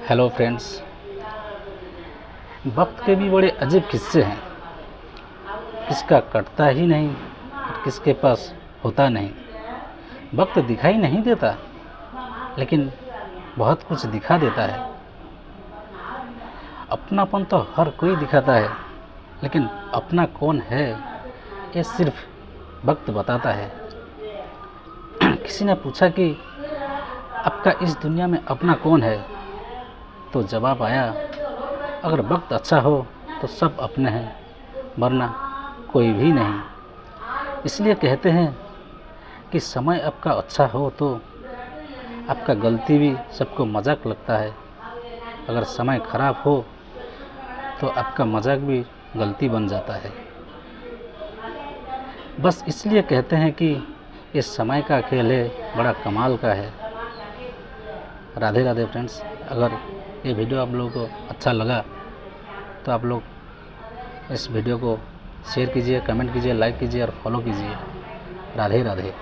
Hello friends, वक्त के भी बड़े अजीब किस्से हैं। किसका कटता ही नहीं और किसके पास होता नहीं। वक्त दिखाई नहीं देता, लेकिन बहुत कुछ दिखा देता है। अपनापन तो हर कोई दिखाता है, लेकिन अपना कौन है ये सिर्फ वक्त बताता है। किसी ने पूछा कि आपका इस दुनिया में अपना कौन है, तो जवाब आया, अगर वक्त अच्छा हो तो सब अपने हैं, वरना कोई भी नहीं। इसलिए कहते हैं कि समय आपका अच्छा हो तो आपका गलती भी सबको मजाक लगता है। अगर समय खराब हो तो आपका मजाक भी गलती बन जाता है। बस इसलिए कहते हैं कि ये समय का खेल है, बड़ा कमाल का है। राधे राधे फ्रेंड्स। अगर ये वीडियो आप लोगों को अच्छा लगा तो आप लोग इस वीडियो को शेयर कीजिए, कमेंट कीजिए, लाइक कीजिए और फॉलो कीजिए। राधे राधे।